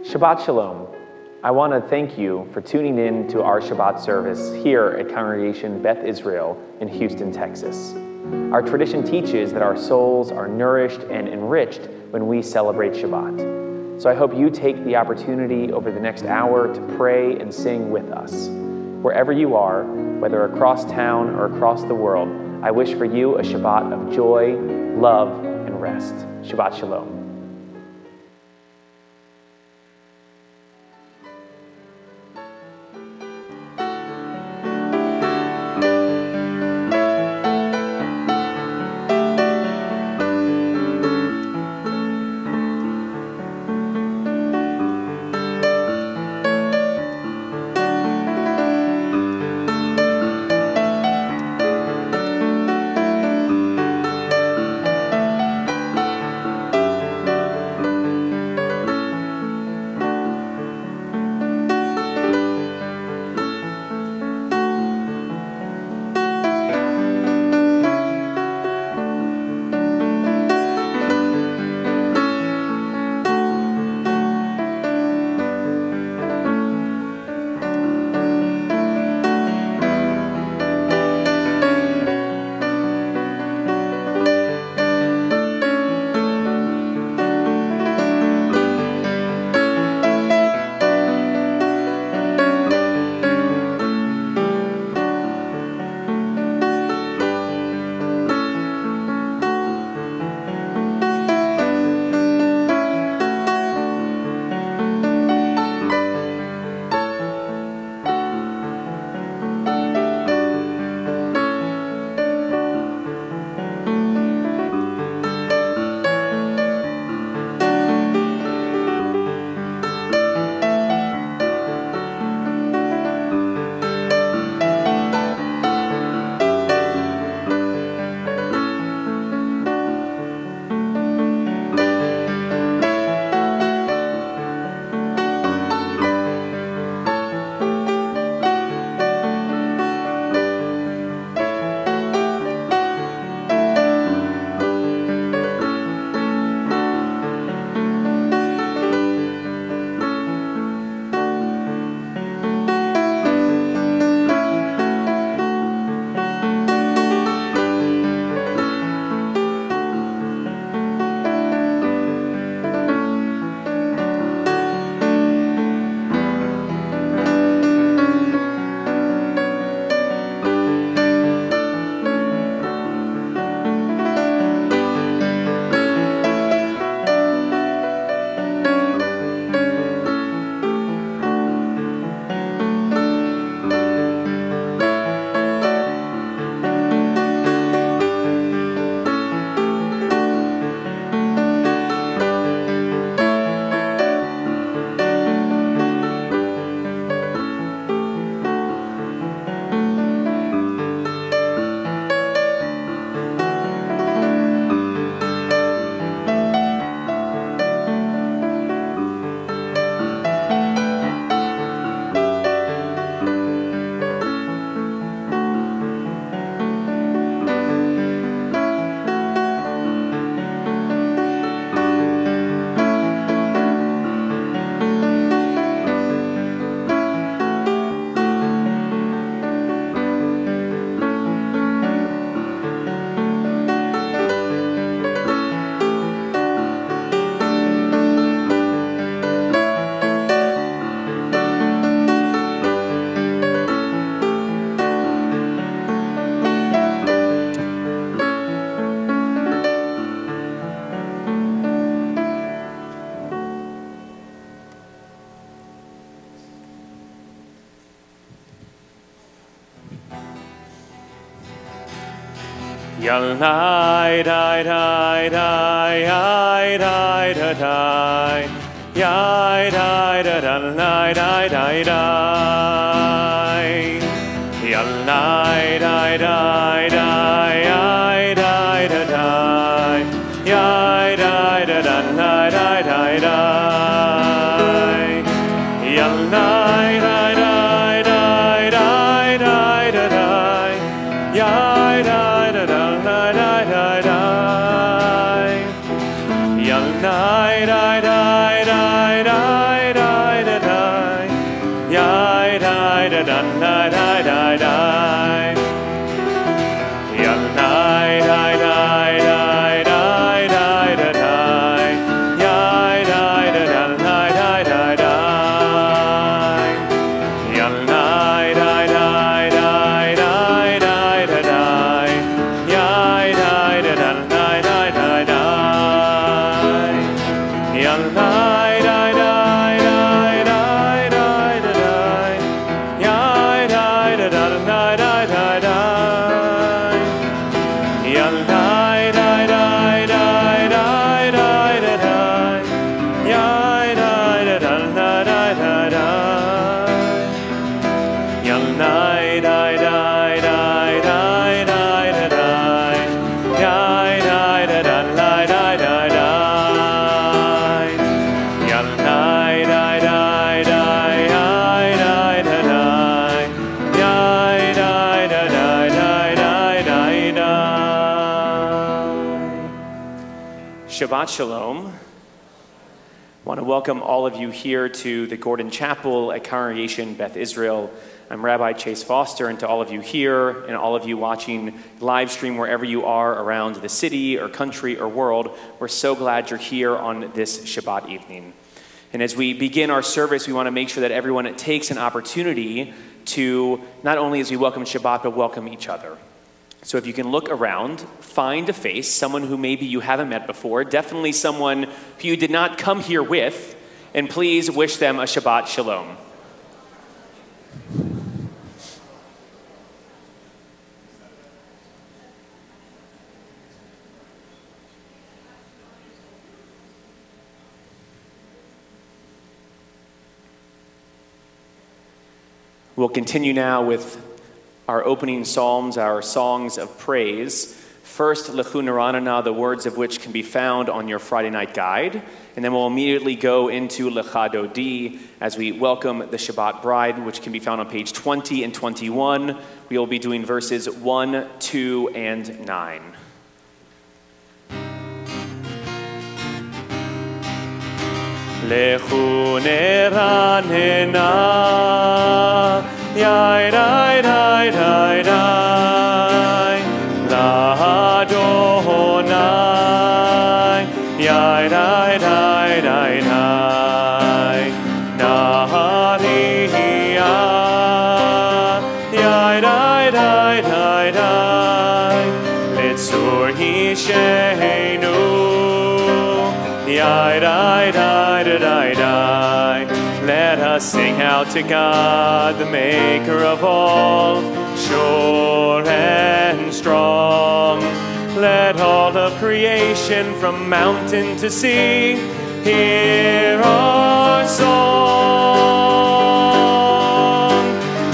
Shabbat Shalom. I want to thank you for tuning in to our Shabbat service here at Congregation Beth Israel in Houston, Texas. Our tradition teaches that our souls are nourished and enriched when we celebrate Shabbat. So I hope you take the opportunity over the next hour to pray and sing with us. Wherever you are, whether across town or across the world, I wish for you a Shabbat of joy, love, and rest. Shabbat Shalom. Yalnai dai dai dai dai dai dai dai yai dai dai dai dai dai dai Yalnai dai dai dai dai dai dai yai dai dai dai dai dai dai Yalnai dai dai dai dai dai dai yai dai dai dai dai dai Yalnai dai dai dai dai Shabbat Shalom. I want to welcome all of you here to the Gordon Chapel at Congregation Beth Israel. I'm Rabbi Chase Foster, and to all of you here and all of you watching live stream wherever you are around the city or country or world, we're so glad you're here on this Shabbat evening. And as we begin our service, we want to make sure that everyone takes an opportunity to, not only as we welcome Shabbat, but welcome each other. So if you can look around, find a face, someone who maybe you haven't met before, definitely someone who you did not come here with, and please wish them a Shabbat Shalom. We'll continue now with our opening psalms, our songs of praise. First, Lechu Neranana, the words of which can be found on your Friday night guide. And then we'll immediately go into Lecha Dodi as we welcome the Shabbat bride, which can be found on page 20 and 21. We will be doing verses 1, 2, and 9. Lechu Neranana, Yai dai dai dai dai, La Adonai, Yai dai dai dai dai, Nahariya, Yai dai dai dai dai, Litzur Hisheinu, Yai dai dai dai dai. Let us sing out to God, the maker of all, sure and strong. Let all of creation from mountain to sea hear our song.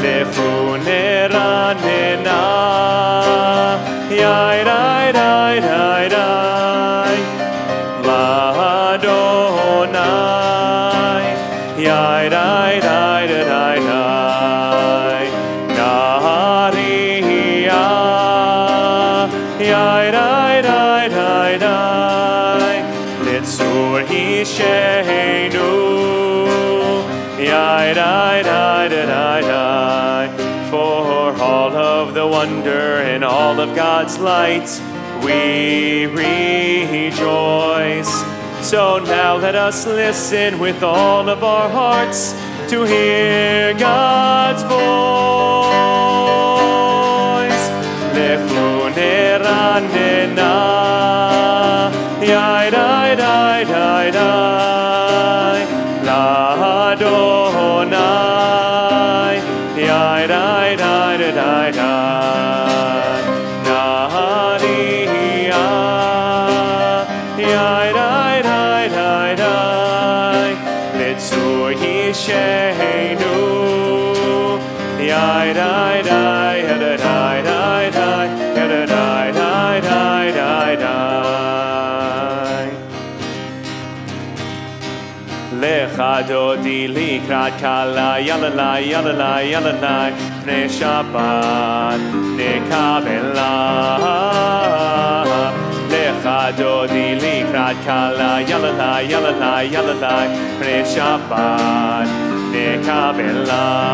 Lechu Neranena, Yai dai dai dai dai, La Adonai, Yai dai dai dai dai, Nahariya, Yai dai dai dai dai, Litzur Hisheinu, Yai dai dai dai dai. For all of the wonder and all of God's light, we rejoice. So now let us listen with all of our hearts to hear God's voice. Lechu Neranena, Yai dai dai dai dai, La Adonai, Yai dai dai dai dai, Nahariya, Yai dai dai dai dai, Litzur Hisheinu, Yai dai dai dai dai dai dai dai dai dai dai. Lecha Dodi likrat kala, yalalai yalalai yalalai, Pnei Shabbat nekabela. Lecha Dodi likrat kala, yalalai yalalai yalalai, Pnei Shabbat נקבלה.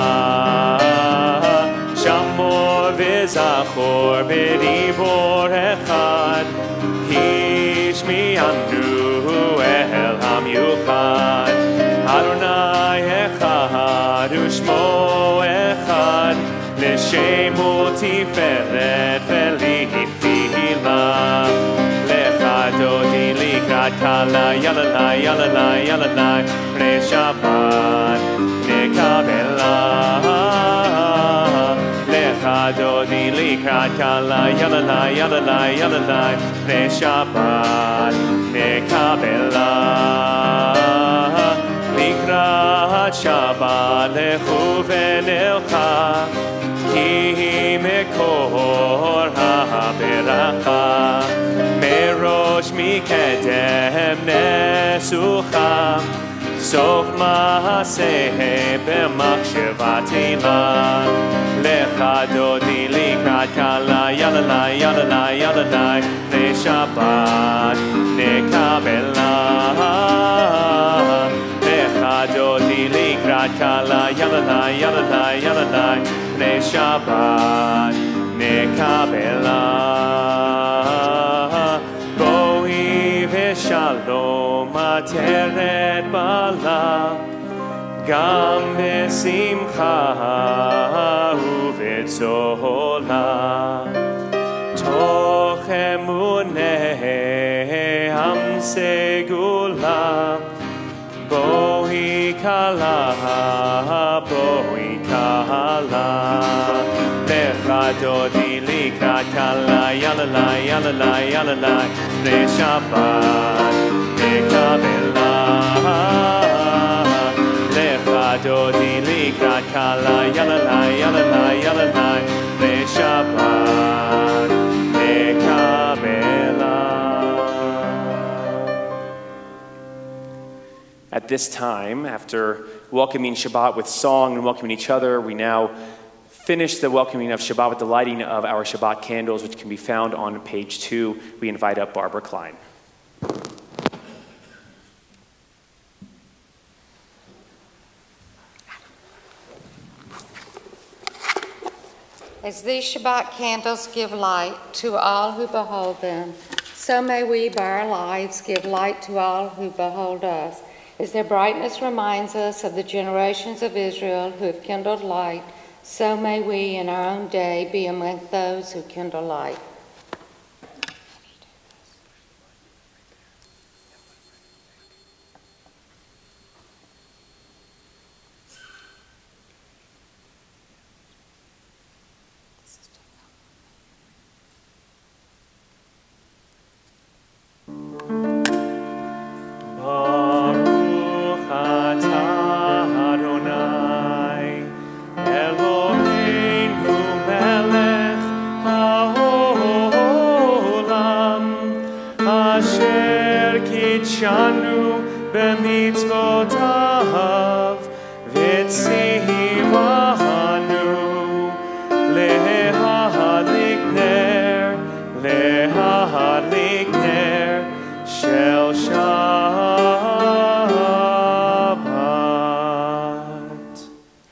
שמור וזכור בדיבור אחד, השמיענו אל המיוחד. אדוני אחד ושמו אחד, לשמו תפארת ולתהילה. לך דודי לקראת כלה, יללה יללה יללה, פני שבת נקבלה. לך דודי לקראת כלה, יללה יללה יללה, פני שבת נקבלה. לקראת שבת לכו ונלכה, כי מקור הברכה. מראש מקדם נסוכה, סוף מעשה במחשבה תהילה. לך דודי לקראת כלה, יללה יללה יללה, פני שבת נקבלה. לך דודי לקראת כלה, יללה יללה יללה, פני שבת נקבלה. בואי ושלום עטרת בעלה, גם בשמחה ובצהלה. תוך אמוני עם סגולה, בואי כלה, בואי כלה. לך דודי לקראת כלה, יללה יללה יללה, פני שבת נקבלה. לך דודי לקראת כלה, יללה יללה יללה, פני שבת נקבלה. At this time, after welcoming Shabbat with song and welcoming each other, we now finish the welcoming of Shabbat with the lighting of our Shabbat candles, which can be found on page 2. We invite up Barbara Klein. As these Shabbat candles give light to all who behold them, so may we by our lives give light to all who behold us. As their brightness reminds us of the generations of Israel who have kindled light, so may we in our own day be among those who kindle light.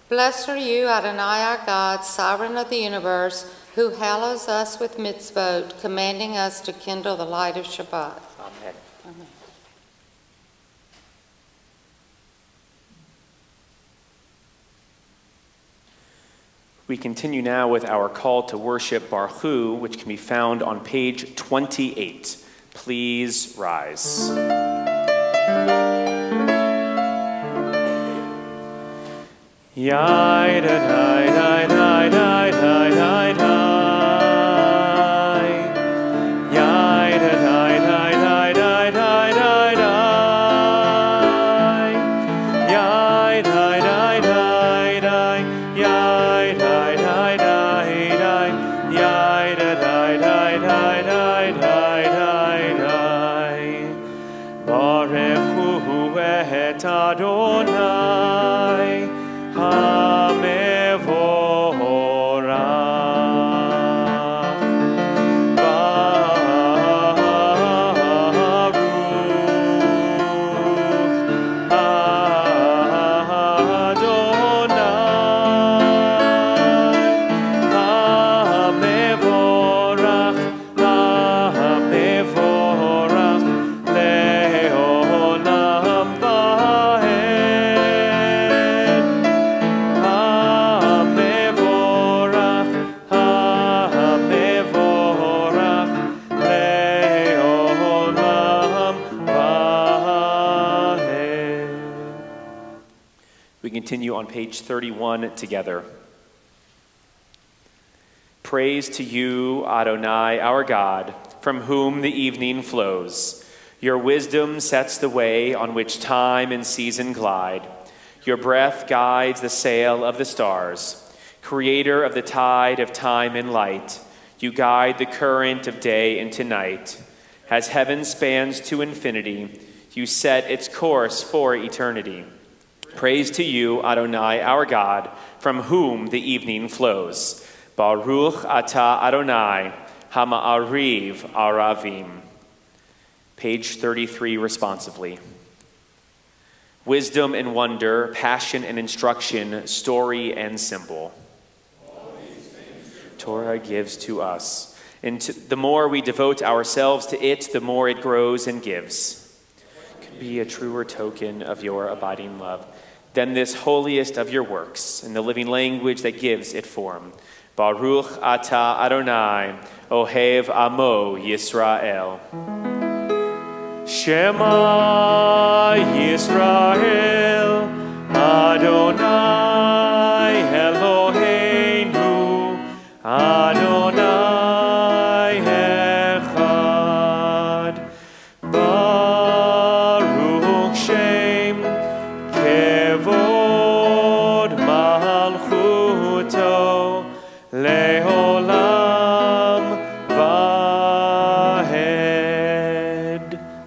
Blessed are you, Adonai our God, sovereign of the universe, who hallows us with mitzvot, commanding us to kindle the light of Shabbat. Amen. Amen. We continue now with our call to worship Baruch, which can be found on page 28. Please rise. Yai da dai dai dai dai dai dai dai. Yai da dai dai dai dai dai dai dai. Yai dai dai dai dai. Yai dai dai dai dai. Yai da dai dai dai dai dai dai dai. Baruch hu et Adonai. Adonai. continue on page 31 together. Praise to you, Adonai, our God, from whom the evening flows. Your wisdom sets the way on which time and season glide. Your breath guides the sail of the stars. Creator of the tide of time and light, you guide the current of day into night. As heaven spans to infinity, you set its course for eternity. Praise to you, Adonai, our God, from whom the evening flows. Baruch atah Adonai, hama'ariv aravim. Page 33 responsively. Wisdom and wonder, passion and instruction, story and symbol. Torah gives to us. And the more we devote ourselves to it, the more it grows and gives. Could be a truer token of your abiding love than this holiest of your works, in the living language that gives it form. Baruch atah Adonai, ohev amo Yisrael. Shema Yisrael, Adonai Eloheinu, Adonai Echad. Baruch Shem Kevod Malchuto Leolam Vahed.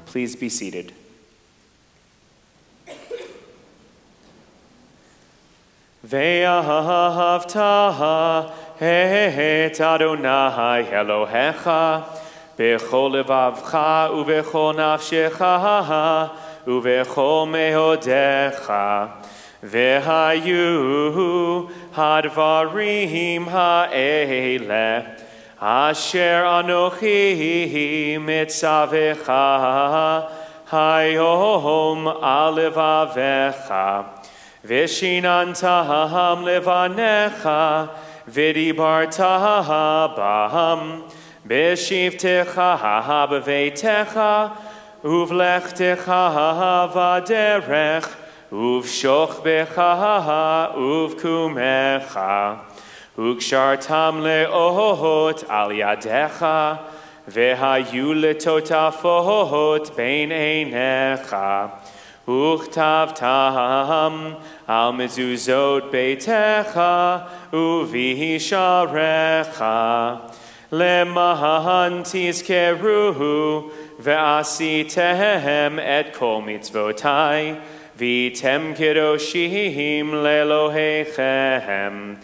Please be seated. Ve'ahavta et Adonai Elohecha b'chol levavcha u'b'chol nafshecha u'b'chol meodecha ve'hayu hadvarim ha'eleh asher anochi mitzavecha hayom alevavecha vishinantam levanecha vidibarta baham bishivtecha beveitecha uvlechtecha vaderech uvshochbecha uvkumecha Ukshartam le'ot al yadecha, vehayu letotafot bein einecha, uchtavtam al mezuzot beitecha, uvisharecha, lemahan tizkeruhu, ve'asitehem et kol mitzvotai, vitem kedoshim lelohechem.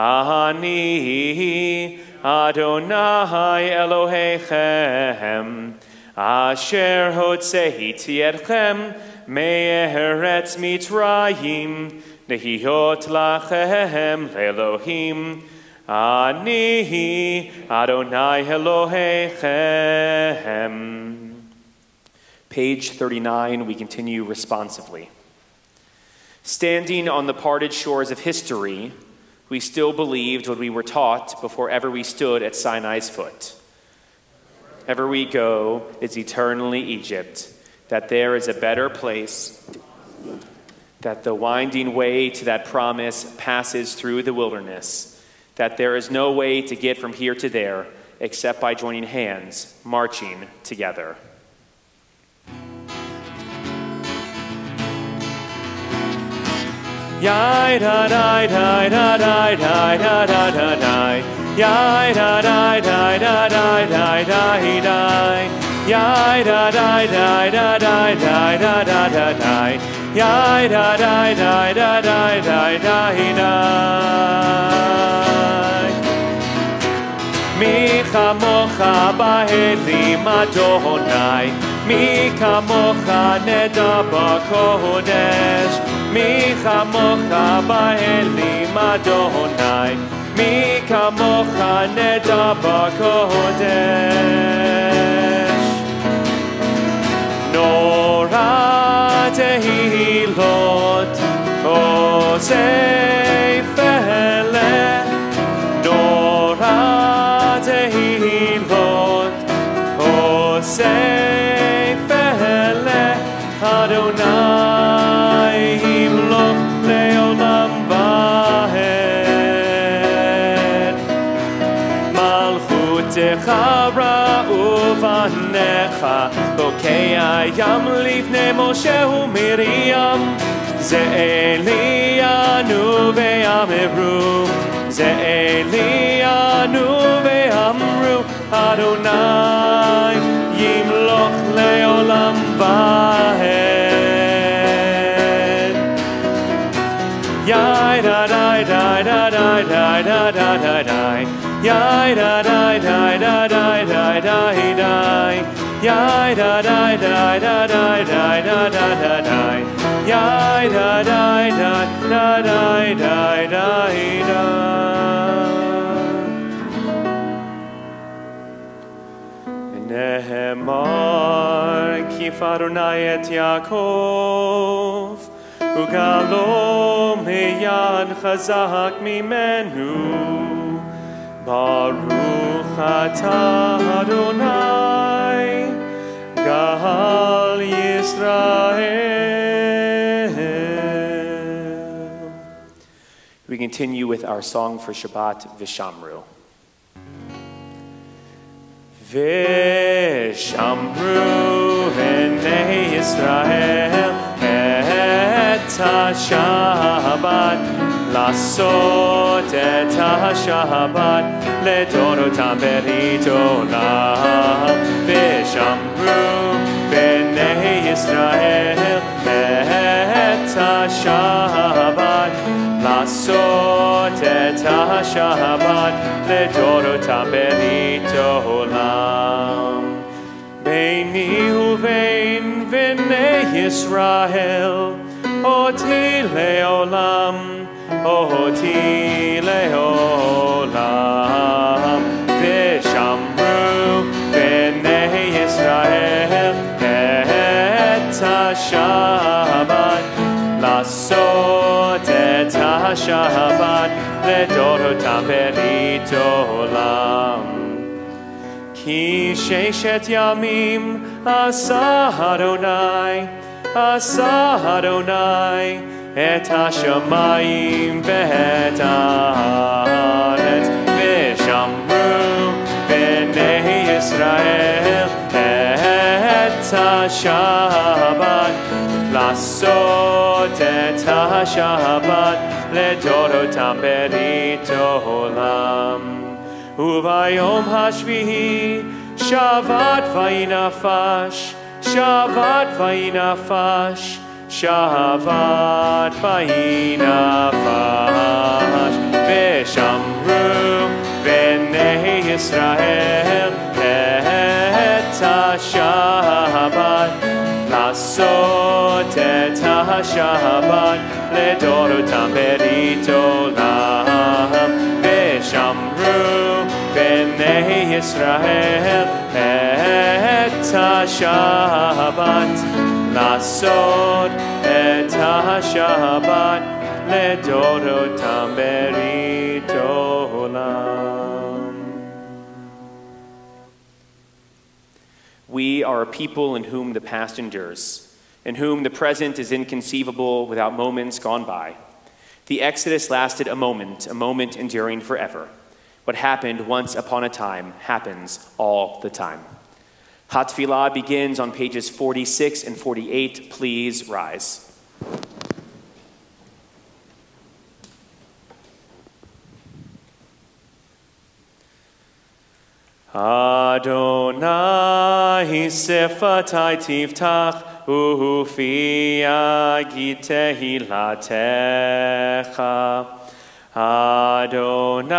Ani Adonai Elohechem, asher hotzeiti etchem me'eretz Mitzrayim, nehiyot lachem le'Elohim. Ani Adonai Elohechem. Page 39, we continue responsively. Standing on the parted shores of history, we still believed what we were taught before ever we stood at Sinai's foot. Ever we go is eternally Egypt, that there is a better place, that the winding way to that promise passes through the wilderness, that there is no way to get from here to there except by joining hands, marching together. Yai da da da da da da da da da da. Yai da da da da da da da da. Yai da da da da da da da da da da. Yai da da da da da da da da. Mi chamocha ba'elim Adonai, mi kamocha neda b'kodesh. Mi chamocha ba'elim Adonai, mi kamocha neda b'kodesh. Nora tehilot osei fele. Nora tehilot osei fele. Adonai himloch leolam. עבדך ובניך, בוקע ים לפני משה ומרים. זה אלינו ואמרו, זה אלינו ואמרו, אדוני ימלוך לעולם ועד. Yai da da da da da da da da da da. Yai da da da da da da da da. Yai da da da da da da da da da da. Yai da da da da da da da da. Nehemar kifar Adonai et Yaakov. וגלו מיד חזק ממנו, ברוך אתה אדוני, גאל ישראל. We continue with our song for Shabbat, Vishamru. Vishamru bnei Yisrael את השבת, לעשות את השבת לדורותם ברית עולם. ושמרו בני ישראל את השבת, לעשות את השבת לדורותם ברית עולם. ביני ובין בני ישראל אותי לעולם, אותי לעולם. ושמרו בני ישראל את השבת, לעשות את השבת לדורותם ברית עולם. כי ששת ימים עשה אדוני, עשה אדוני את השמיים ואת הארץ. ושמרו בני ישראל את השבת, לעשות את השבת לדורותם ברית עולם. וביום השביעי שבת ויהי נפש, שבת ויהי נפש, שבת ויהי נפש. ושמרו בני ישראל את השבת, לעשות את השבת לדורותם ברית עולם. ושמרו בני ישראל את השבת, לעשות את השבת לדורותם ברית עולם. We are a people in whom the past endures, in whom the present is inconceivable without moments gone by. The Exodus lasted a moment enduring forever. What happened once upon a time happens all the time. Hatfilah begins on pages 46 and 48. Please rise. Adonai sefatai tiftach ufi agid tehilatecha. Adonai,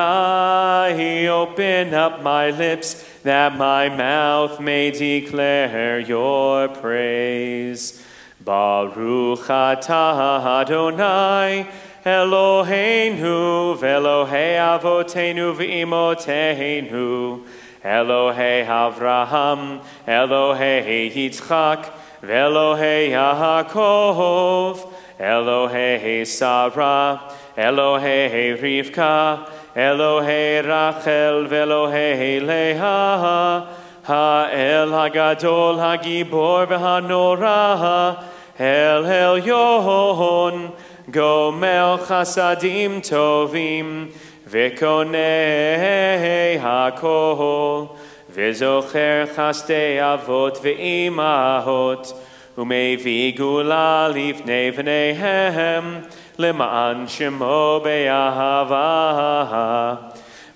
open up my lips that my mouth may declare your praise. Baruch atah Adonai, Eloheinu ve'Elohei avotenu ve'imoteinu, Elohei Avraham, Elohei Yitzchak, ve'Elohei Yaakov, Elohei Sarah, Elohei Rivka, Elohei Rachel, ve'Elohei Leah, Ha'el Hagadol Hagibor ve'Hanora, El Elyon, Gomel Chasadim Tovim, V'konei hakol, v'zocher chastei avot v'imahot, u'mevii gula lifnei v'neihem, למען שמו באהבה,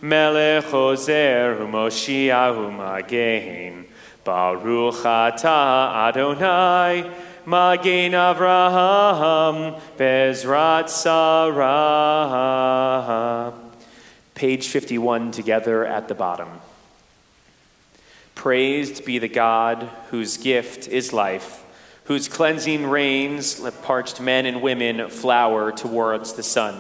מלך עוזר ומושיע ומגן, ברוך אתה אדוני, מגן אברהם, בעזרת שרה. Page 51 together at the bottom. Praised be the God whose gift is life, whose cleansing rains let parched men and women flower towards the sun.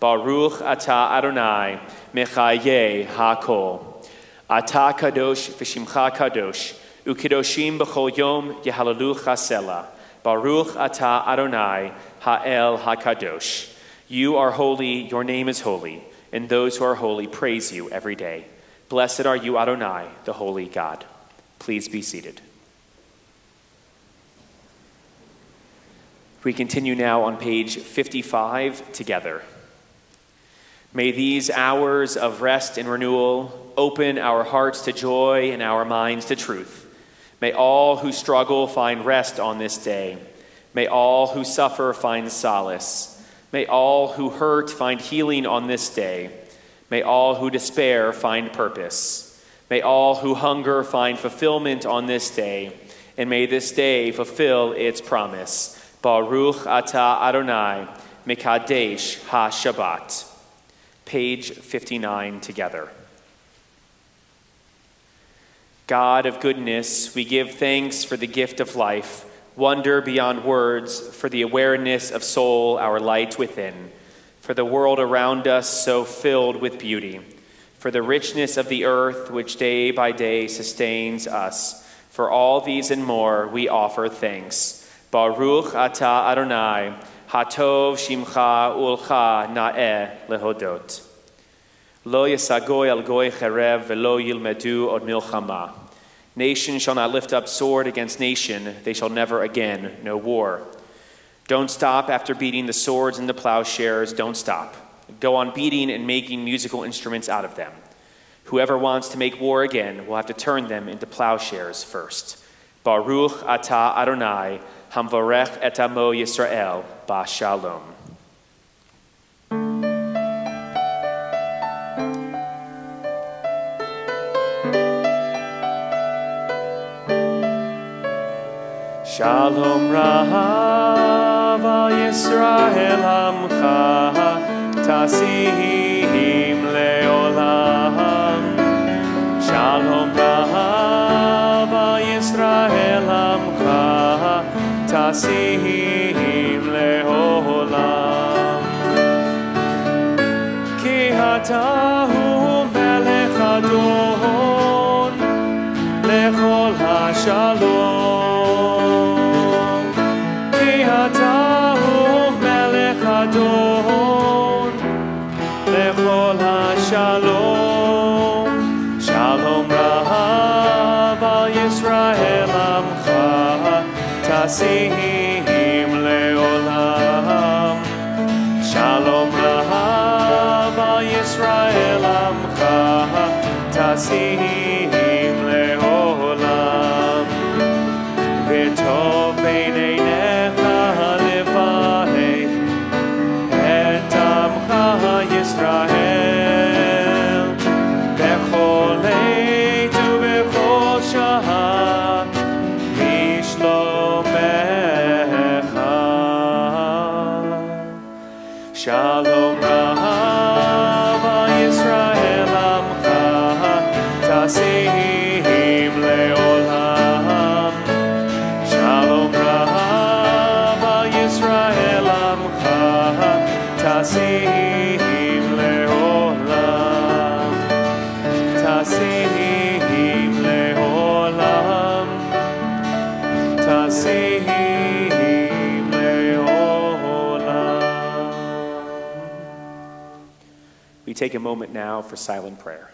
Baruch atah Adonai, mechaye hakol. Atah kadosh v'shimcha kadosh, u'kedoshim b'chol yom yehalaluch hasela. Baruch atah Adonai, ha'el hakadosh. You are holy, your name is holy, and those who are holy praise you every day. Blessed are you, Adonai, the holy God. Please be seated. We continue now on page 55 together. May these hours of rest and renewal open our hearts to joy and our minds to truth. May all who struggle find rest on this day. May all who suffer find solace. May all who hurt find healing on this day. May all who despair find purpose. May all who hunger find fulfillment on this day. And may this day fulfill its promise. Baruch atah Adonai, mekadesh ha-Shabbat. Page 59 together. God of goodness, we give thanks for the gift of life, wonder beyond words, for the awareness of soul, our light within, for the world around us so filled with beauty, for the richness of the earth which day by day sustains us. For all these and more we offer thanks. Baruch atah Adonai, hatov shimcha ulcha na'eh lehodot. Lo yasagoy al goy cherev velo yilmedu od milchama. Nation shall not lift up sword against nation, they shall never again know war. Don't stop after beating the swords and the plowshares, don't stop. Go on beating and making musical instruments out of them. Whoever wants to make war again will have to turn them into plowshares first. Baruch atah Adonai, hamvarech et amo Yisrael, ba shalom. Shalom Rav al Yisrael Amcha, Tasihim Leolam. Shalom Rav al Yisrael Amcha, Tasihim Leolam. Ki Atahu Melech Adon, Lechol HaShalom. Adon, lechol ha-shalom, shalom rahav al Yisrael amcha, tasihim leolam. Shalom rahav al Yisrael amcha, tasihim leolam. V'tov b'nei Israel, bechol עת ובכל שעה, בשלומך. Shalom Rav al Yisrael amcha, tasihim leolam. Shalom Rav al Yisrael amcha, tasihim We take a moment now for silent prayer.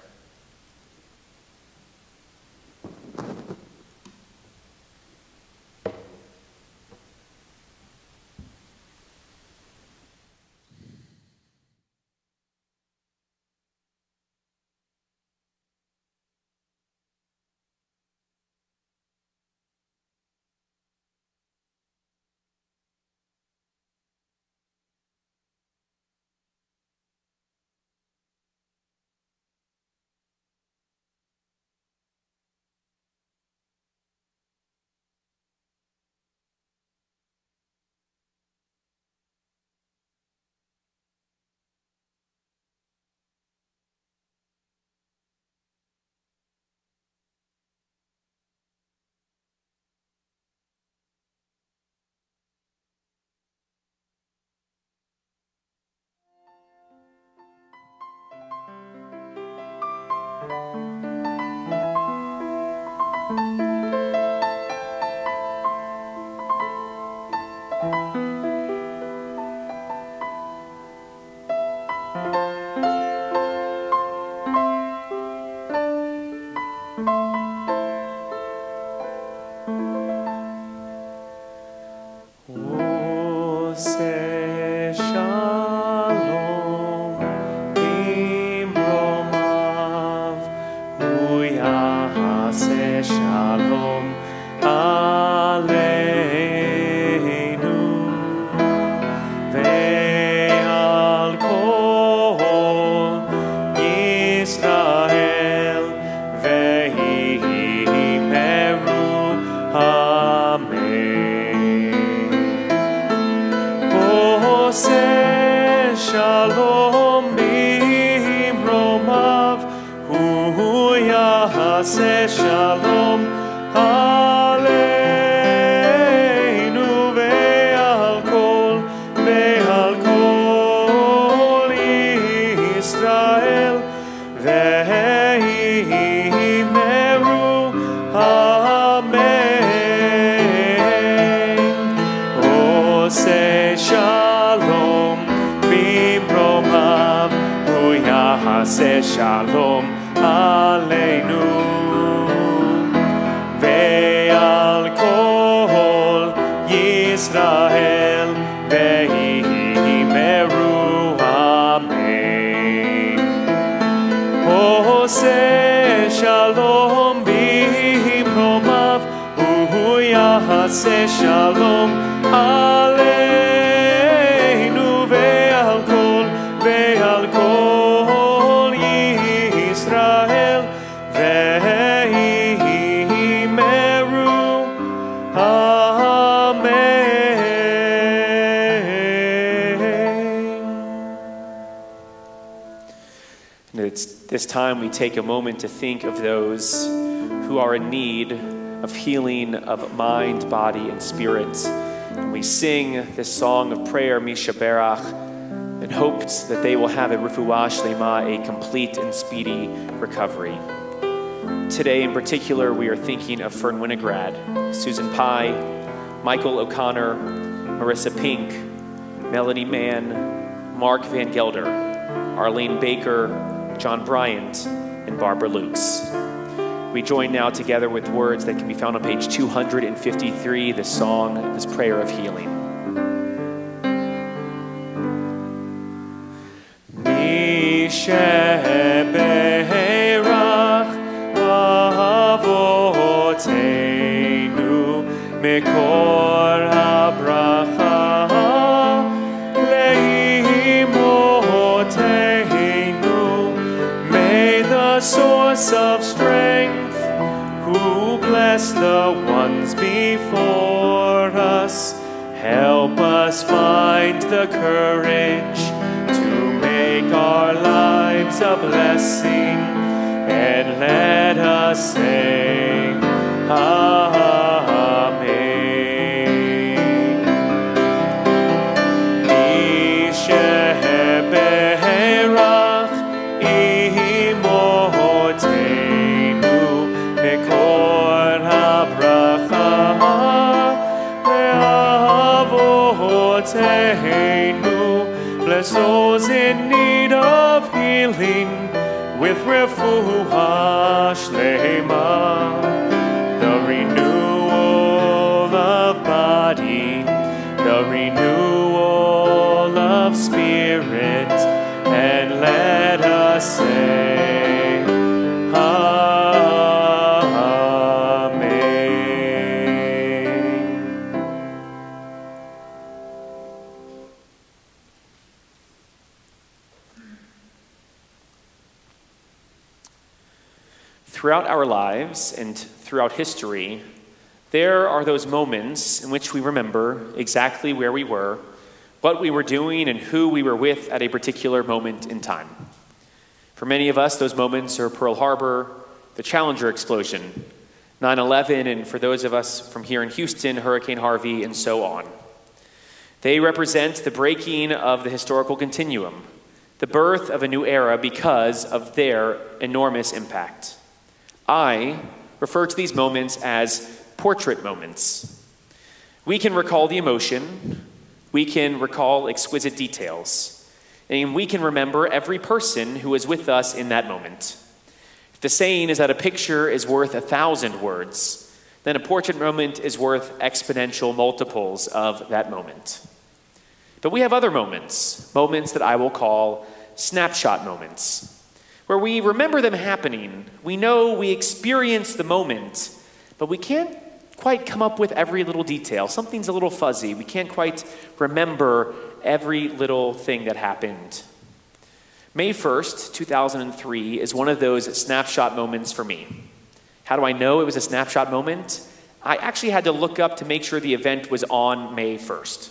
Shalom aleinu ve'al kol Yisrael ve'imeru amen. Oseh shalom bimromav hu yaseh shalom aleinu ve'al kol This time we take a moment to think of those who are in need of healing of mind, body, and spirit. And we sing this song of prayer, Misha Berach, in hopes that they will have a refuah shlema, a complete and speedy recovery. Today in particular, we are thinking of Fern Winograd, Susan Pye, Michael O'Connor, Marissa Pink, Melody Mann, Mark Van Gelder, Arlene Baker, John Bryant, and Barbara Lukes. We join now together with words that can be found on page 253, this song, this prayer of healing. Misheberach avoteinu mekor habracha source of strength, who bless the ones before us, help us find the courage to make our lives a blessing, and let us sing Amen. Misheberach bless those in need of healing with refuah shlema, the renewal of body, the renewal of spirit, and let us say Throughout our lives and throughout history, there are those moments in which we remember exactly where we were, what we were doing, and who we were with at a particular moment in time. For many of us, those moments are Pearl Harbor, the Challenger explosion, 9/11, and for those of us from here in Houston, Hurricane Harvey, and so on. They represent the breaking of the historical continuum, the birth of a new era because of their enormous impact. I refer to these moments as portrait moments. We can recall the emotion, we can recall exquisite details, and we can remember every person who was with us in that moment. If the saying is that a picture is worth 1,000 words, then a portrait moment is worth exponential multiples of that moment. But we have other moments, moments that I will call snapshot moments, where we remember them happening. We know we experienced the moment, but we can't quite come up with every little detail. Something's a little fuzzy. We can't quite remember every little thing that happened. May 1st, 2003 is one of those snapshot moments for me. How do I know it was a snapshot moment? I actually had to look up to make sure the event was on May 1st.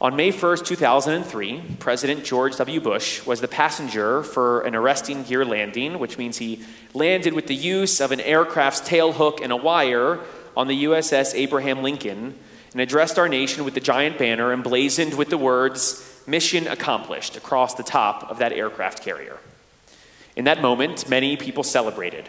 On May 1st, 2003, President George W. Bush was the passenger for an arresting gear landing, which means he landed with the use of an aircraft's tailhook and a wire on the USS Abraham Lincoln and addressed our nation with the giant banner emblazoned with the words, "Mission accomplished," across the top of that aircraft carrier. In that moment, many people celebrated.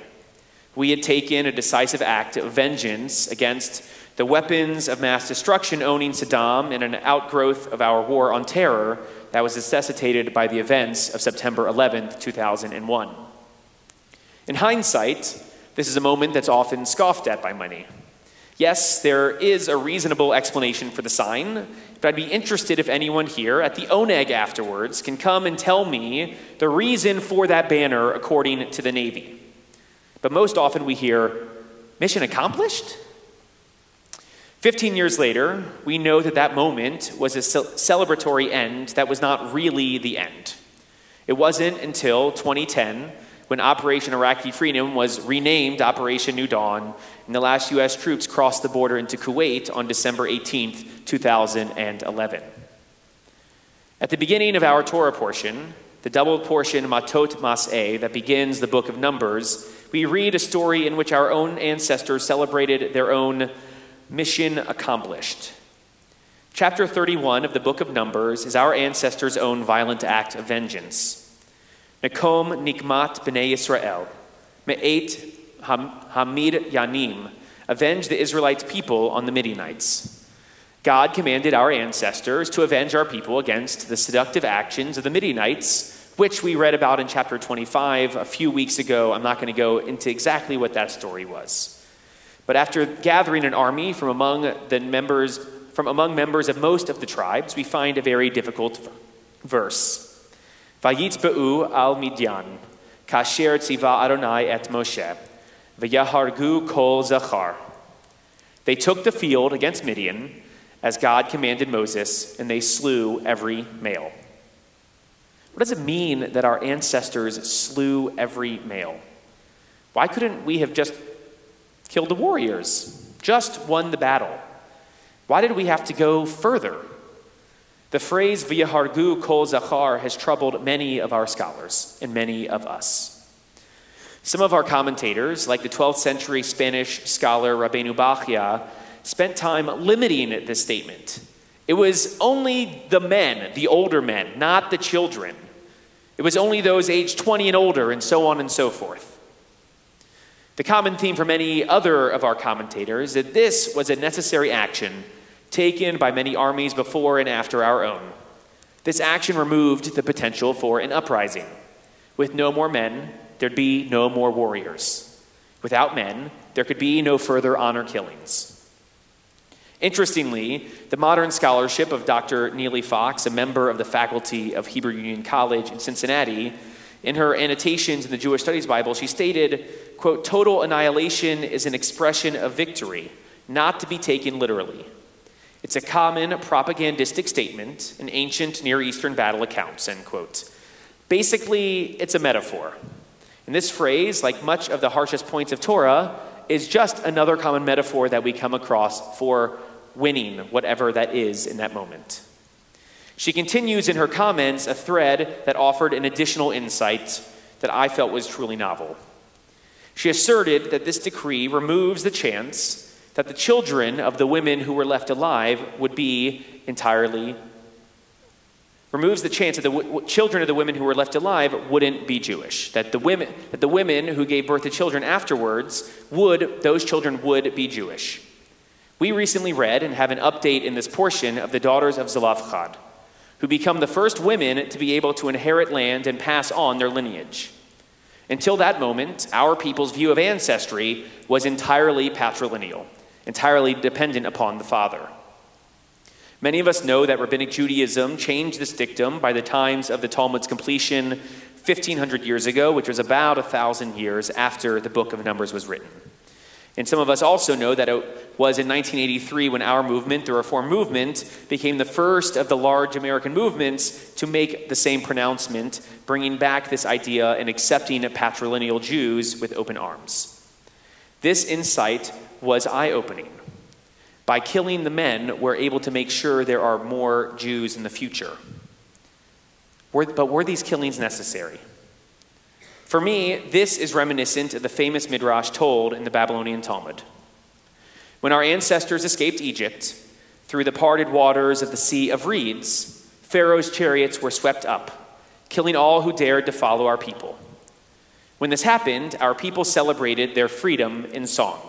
We had taken a decisive act of vengeance against the weapons of mass destruction owning Saddam and an outgrowth of our war on terror that was necessitated by the events of September 11th, 2001. In hindsight, this is a moment that's often scoffed at by many. Yes, there is a reasonable explanation for the sign, but I'd be interested if anyone here at the Oneg afterwards can come and tell me the reason for that banner according to the Navy. But most often we hear, "Mission accomplished?" 15 years later, we know that that moment was a celebratory end that was not really the end. It wasn't until 2010, when Operation Iraqi Freedom was renamed Operation New Dawn, and the last U.S. troops crossed the border into Kuwait on December 18th, 2011. At the beginning of our Torah portion, the double portion Matot Mas'eh that begins the book of Numbers, we read a story in which our own ancestors celebrated their own mission accomplished. Chapter 31 of the book of Numbers is our ancestors' own violent act of vengeance. Nakom nikmat b'nei Yisrael, me'et hamid yanim, avenge the Israelites' people on the Midianites. God commanded our ancestors to avenge our people against the seductive actions of the Midianites, which we read about in chapter 25 a few weeks ago. I'm not going to go into exactly what that story was. But after gathering an army from among members of most of the tribes, we find a very difficult verse. Vayitzba'u al Midyan, kasher tziva Adonai et Moshe, v'yahargu kol zachar. They took the field against Midian, as God commanded Moses, and they slew every male. What does it mean that our ancestors slew every male? Why couldn't we have just killed the warriors, just won the battle? Why did we have to go further? The phrase v'yahargu kol zachar has troubled many of our scholars and many of us. Some of our commentators, like the 12th century Spanish scholar Rabbeinu Bachia, spent time limiting this statement. It was only the men, the older men, not the children. It was only those aged 20 and older, and so on and so forth. The common theme for many other of our commentators is that this was a necessary action taken by many armies before and after our own. This action removed the potential for an uprising. With no more men, there'd be no more warriors. Without men, there could be no further honor killings. Interestingly, the modern scholarship of Dr. Neely Fox, a member of the faculty of Hebrew Union College in Cincinnati, in her annotations in the Jewish Studies Bible, she stated, quote, "Total annihilation is an expression of victory, not to be taken literally. It's a common propagandistic statement in ancient Near Eastern battle accounts," end quote. Basically, it's a metaphor. And this phrase, like much of the harshest points of Torah, is just another common metaphor that we come across for winning whatever that is in that moment. She continues in her comments a thread that offered an additional insight that I felt was truly novel. She asserted that this decree removes the chance that the children of the women who were left alive would be entirely removes the chance that the children of the women who were left alive wouldn't be Jewish, that the women who gave birth to children afterwards those children would be Jewish. We recently read and have an update in this portion of the daughters of Zelophehad, who become the first women to be able to inherit land and pass on their lineage. Until that moment, our people's view of ancestry was entirely patrilineal, entirely dependent upon the father. Many of us know that Rabbinic Judaism changed this dictum by the times of the Talmud's completion 1,500 years ago, which was about 1,000 years after the book of Numbers was written. And some of us also know that it was in 1983 when our movement, the Reform movement, became the first of the large American movements to make the same pronouncement, bringing back this idea and accepting patrilineal Jews with open arms. This insight was eye-opening. By killing the men, we're able to make sure there are more Jews in the future. But were these killings necessary? For me, this is reminiscent of the famous midrash told in the Babylonian Talmud. When our ancestors escaped Egypt, through the parted waters of the Sea of Reeds, Pharaoh's chariots were swept up, killing all who dared to follow our people. When this happened, our people celebrated their freedom in song,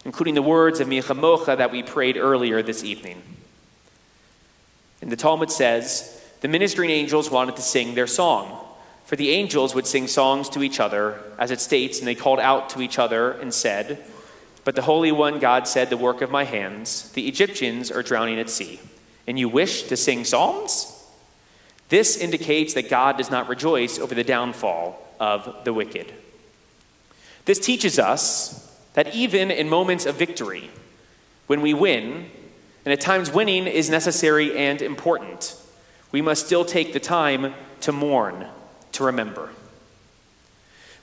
including the words of Michamocha that we prayed earlier this evening. And the Talmud says, the ministering angels wanted to sing their song, for the angels would sing songs to each other, as it states, and they called out to each other and said, but the Holy One, God said, the work of my hands, the Egyptians are drowning at sea, and you wish to sing psalms? This indicates that God does not rejoice over the downfall of the wicked. This teaches us that even in moments of victory, when we win, and at times winning is necessary and important, we must still take the time to mourn, to remember.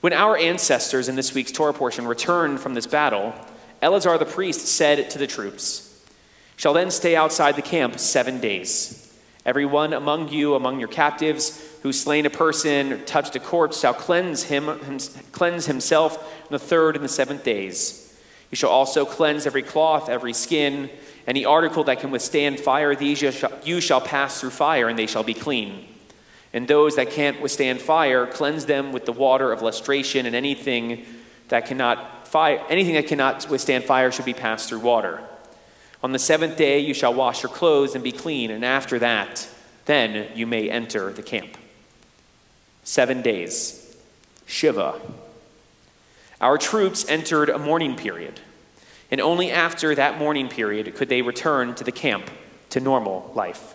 When our ancestors in this week's Torah portion returned from this battle, Eleazar the priest said to the troops, shall then stay outside the camp 7 days. Everyone among you, among your captives, who's slain a person or touched a corpse, shall cleanse himself on the 3rd and the 7th days. You shall also cleanse every cloth, every skin, any article that can withstand fire. These you shall pass through fire, and they shall be clean. And those that can't withstand fire, cleanse them with the water of lustration, and anything that cannot withstand fire should be passed through water. On the 7th day you shall wash your clothes and be clean, and after that, then you may enter the camp. 7 days. Shiva. Our troops entered a mourning period, and only after that mourning period could they return to the camp, to normal life.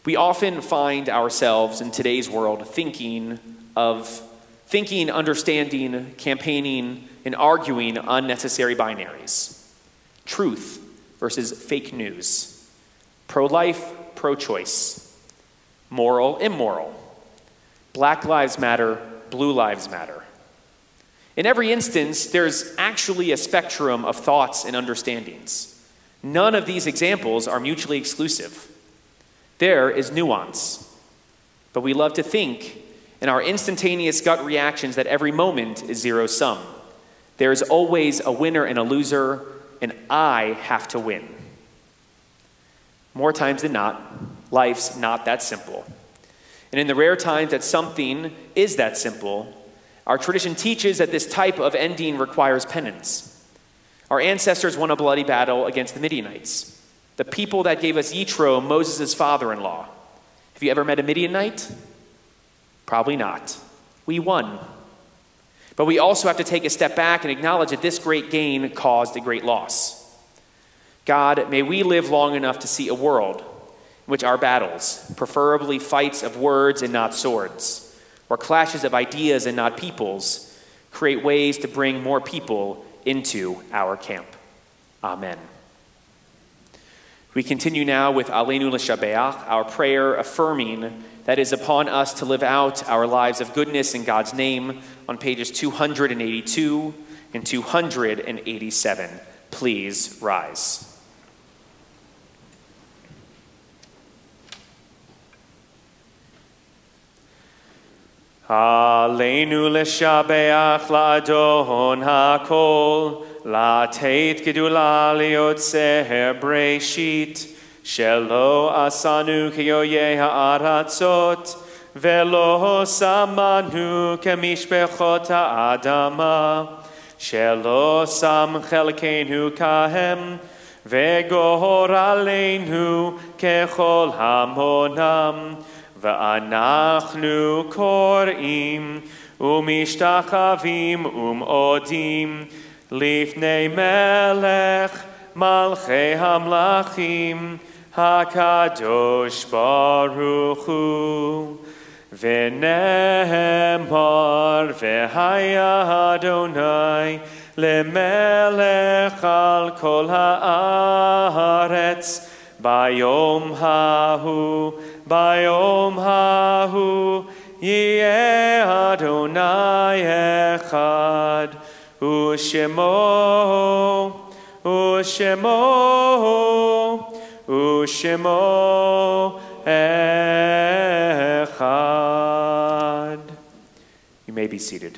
We often find ourselves in today's world thinking, understanding, campaigning, and arguing unnecessary binaries. Truth versus fake news. Pro-life, pro-choice. Moral, immoral. Black lives matter, blue lives matter. In every instance, there's actually a spectrum of thoughts and understandings. None of these examples are mutually exclusive. There is nuance. But we love to think in our instantaneous gut reactions that every moment is zero-sum. There's always a winner and a loser, and I have to win. More times than not, life's not that simple. And in the rare times that something is that simple, our tradition teaches that this type of ending requires penance. Our ancestors won a bloody battle against the Midianites, the people that gave us Yitro, Moses' father-in-law. Have you ever met a Midianite? Probably not. We won. But we also have to take a step back and acknowledge that this great gain caused a great loss. God, may we live long enough to see a world in which our battles, preferably fights of words and not swords, or clashes of ideas and not peoples, create ways to bring more people into our camp. Amen. We continue now with Aleinu L'Shabeach, our prayer affirming that is upon us to live out our lives of goodness in God's name, on pages 282 and 287. Please rise. Aleinu L'Shabeach L'Adon HaKol, Lateit Gedula Liotzer Breshit, Shelo asanu keyoye ha'aratzot, velo samanu kemishpechot ha'adama. Shelo sam chelkenu kahem, vegor aleinu kechol hamonam. Va'anachnu korim, umishtachavim odim, lifnei melech malchei hamlachim, hakadosh baruch hu. V'nehemar v'haya Adonai lemelech al kol haaretz bayom hahu yeh Adonai echad u'shemo echad. You may be seated.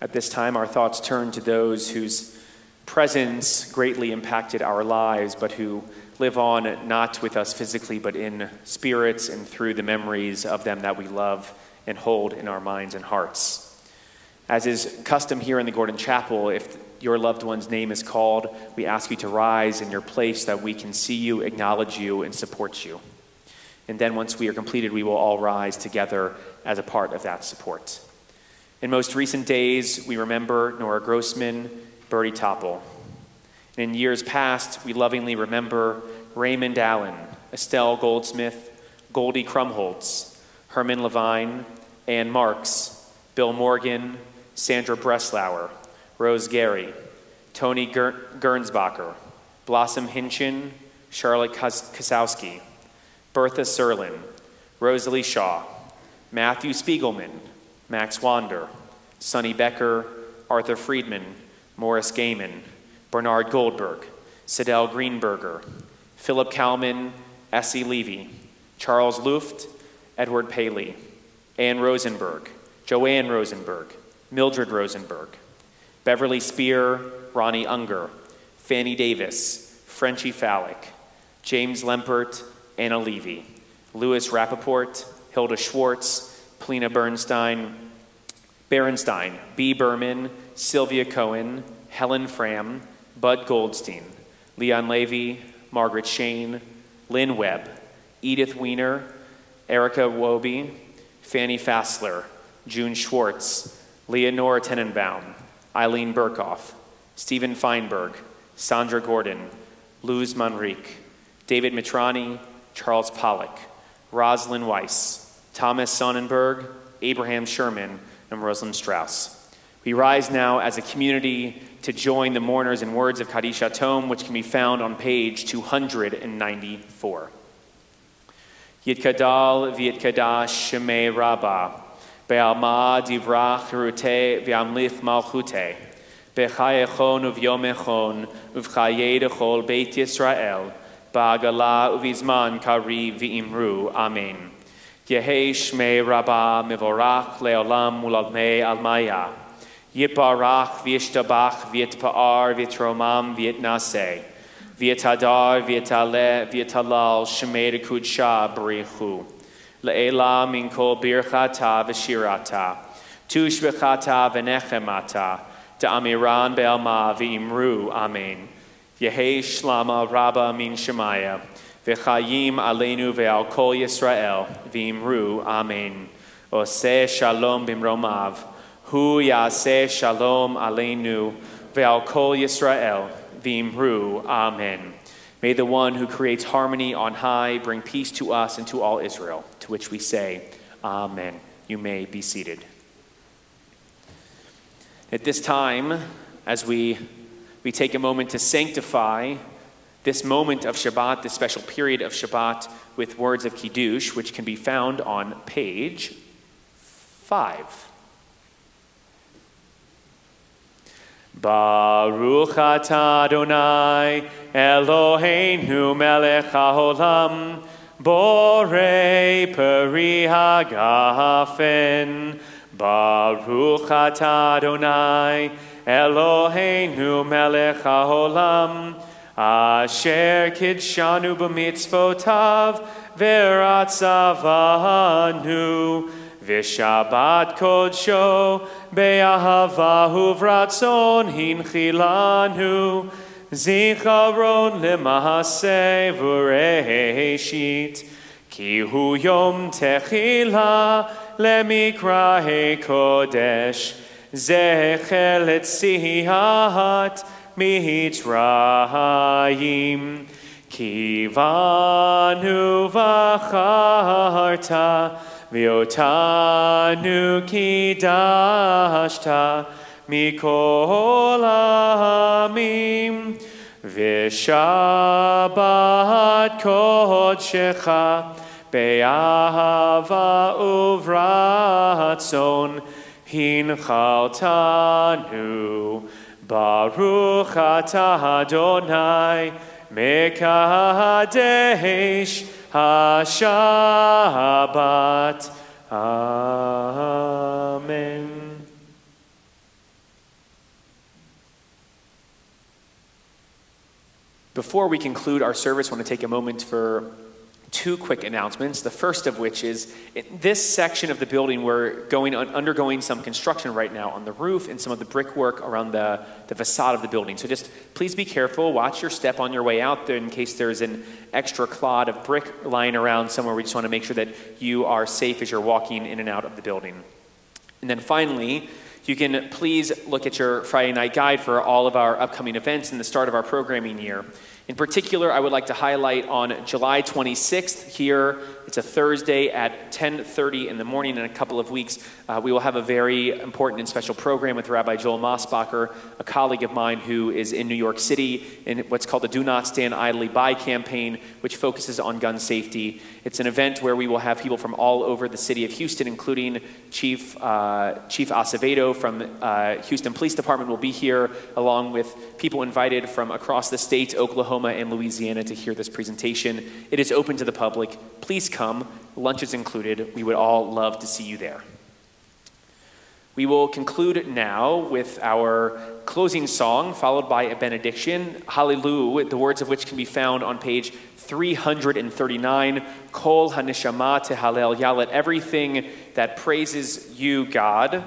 At this time, our thoughts turn to those whose presence greatly impacted our lives, but who live on not with us physically, but in spirits and through the memories of them that we love and hold in our minds and hearts. As is custom here in the Gordon Chapel, if your loved one's name is called, we ask you to rise in your place that we can see you, acknowledge you, and support you. And then once we are completed, we will all rise together as a part of that support. In most recent days, we remember Nora Grossman, Bertie Topple. And in years past, we lovingly remember Raymond Allen, Estelle Goldsmith, Goldie Krumholtz, Herman Levine, Ann Marks, Bill Morgan, Sandra Breslauer, Rose Gary, Tony Gernsbacher, Blossom Hinchin, Charlotte Kasowski, Bertha Serlin, Rosalie Shaw, Matthew Spiegelman, Max Wander, Sonny Becker, Arthur Friedman, Morris Gaiman, Bernard Goldberg, Sidel Greenberger, Philip Kalman, Essie Levy, Charles Luft, Edward Paley, Ann Rosenberg, Joanne Rosenberg, Mildred Rosenberg, Beverly Spear, Ronnie Unger, Fanny Davis, Frenchie Fallick, James Lempert, Anna Levy, Louis Rappaport, Hilda Schwartz, Polina Berenstein, B. Berman, Sylvia Cohen, Helen Fram, Bud Goldstein, Leon Levy, Margaret Shane, Lynn Webb, Edith Weiner, Erica Wobe, Fanny Fassler, June Schwartz, Leonora Tenenbaum, Eileen Burkhoff, Stephen Feinberg, Sandra Gordon, Luz Manrique, David Mitrani, Charles Pollock, Roslyn Weiss, Thomas Sonnenberg, Abraham Sherman, and Rosalind Strauss. We rise now as a community to join the mourners in words of Kaddish Tome, which can be found on page 294. Yitkadal v'yitkadash shemei Rabbah, be'alma divrach rute v'amlith malchute, be'chayechon uv'yomechon uv'chayedechol beit Yisrael, ba'agala uv'izman kari v'imru. Amen. Yehei shmei Rabbah mivorach le'olam ulalmei almaya. Yiparach v'yishtabach v'yitpa'ar v'yitromam v'yitnaseh. V'yitadar v'yitaleh v'yitalal shmei rekudsha b'richu. Le'ela min kol birchata v'shirata. Tushbechata v'nechemata. Da'amiran be'alma v'imru. Amen. Yehei shlama Rabbah min shemaya. V'chayim aleinu ve'al kol Yisrael v'imru. Amen. Oseh shalom b'mromav. Hu yaseh shalom aleinu ve'al kol Yisrael v'imru. Amen. May the one who creates harmony on high bring peace to us and to all Israel, to which we say, Amen. You may be seated. At this time, as we take a moment to sanctify this moment of Shabbat, this special period of Shabbat, with words of Kiddush, which can be found on page 5. Baruch atah Adonai Eloheinu melech haolam Borei peri hagafen, Baruch atah Adonai, Eloheinu melech haolam, Asher kidshanu b'mitzvotav, v'ratzavanu, v'shabbat kodsho, be'ahavahu v'ratzon hinchilanu, Zicharon lemahaseh v'reishit, ki hu yom techila lemikrahe kodesh, zecher letzihat mitzrayim, ki vanu v'acharta, v'otanu kidashta, Mikol Amim, V'shabbat kodshecha, be'ahava uvratzon, hinchaltanu, Baruch atah Adonai, mekadesh ha-Shabbat. Amen. Before we conclude our service, I want to take a moment for two quick announcements. The first of which is, in this section of the building, we're undergoing some construction right now on the roof and some of the brickwork around the facade of the building. So just please be careful, watch your step on your way out there in case there's an extra clod of brick lying around somewhere. We just want to make sure that you are safe as you're walking in and out of the building. And then finally, you can please look at your Friday night guide for all of our upcoming events and the start of our programming year. In particular, I would like to highlight on July 26th here, it's a Thursday at 10:30 in the morning. In a couple of weeks, we will have a very important and special program with Rabbi Joel Mosbacher, a colleague of mine who is in New York City, in what's called the Do Not Stand Idly By campaign, which focuses on gun safety. It's an event where we will have people from all over the city of Houston, including Chief Acevedo from Houston Police Department will be here, along with people invited from across the state, Oklahoma and Louisiana, to hear this presentation. It is open to the public. Please come. Lunch is included. We would all love to see you there. We will conclude now with our closing song, followed by a benediction, Hallelujah, the words of which can be found on page 339, Kol HaNeshama Tehalel Yah, let everything that praises you, God,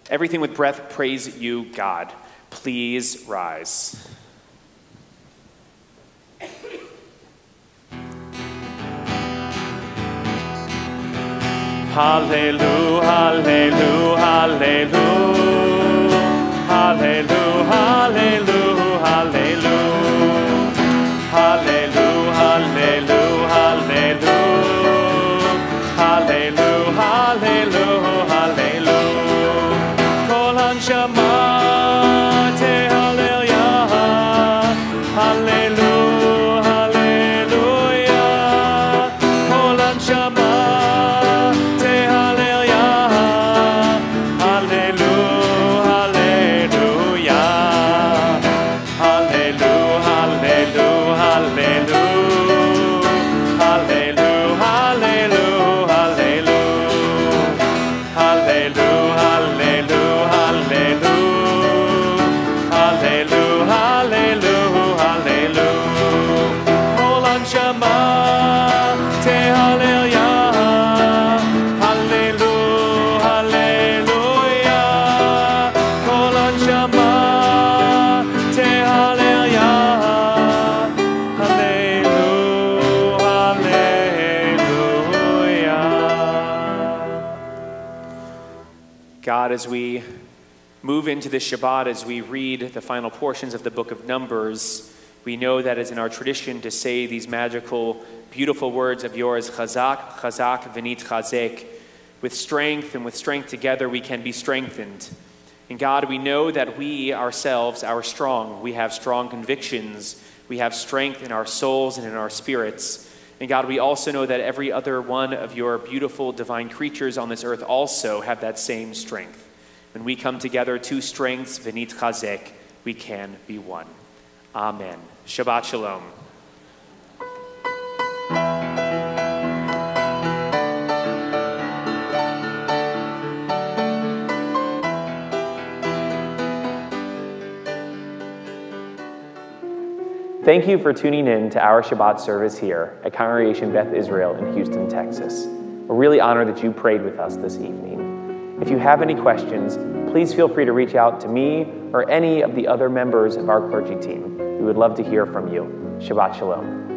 everything with breath praise you, God. Please rise. Hallelujah, hallelujah, hallelujah, hallelujah, hallelujah, hallelujah, hallelujah, hallelujah, hallelujah, hallelujah, hallelujah, Kol Hanshama Tehalel Yah, hallelujah, hallelujah, Kol Hanshama as we move into this Shabbat, as we read the final portions of the book of Numbers, we know that it's in our tradition to say these magical, beautiful words of yours, Chazak, Chazak, V'nit Chazek. With strength and with strength together, we can be strengthened. And God, we know that we ourselves are strong. We have strong convictions. We have strength in our souls and in our spirits. And God, we also know that every other one of your beautiful divine creatures on this earth also have that same strength. When we come together, two strengths, V'nit Chazek, we can be one. Amen. Shabbat Shalom. Thank you for tuning in to our Shabbat service here at Congregation Beth Israel in Houston, Texas. We're really honored that you prayed with us this evening. If you have any questions, please feel free to reach out to me or any of the other members of our clergy team. We would love to hear from you. Shabbat Shalom.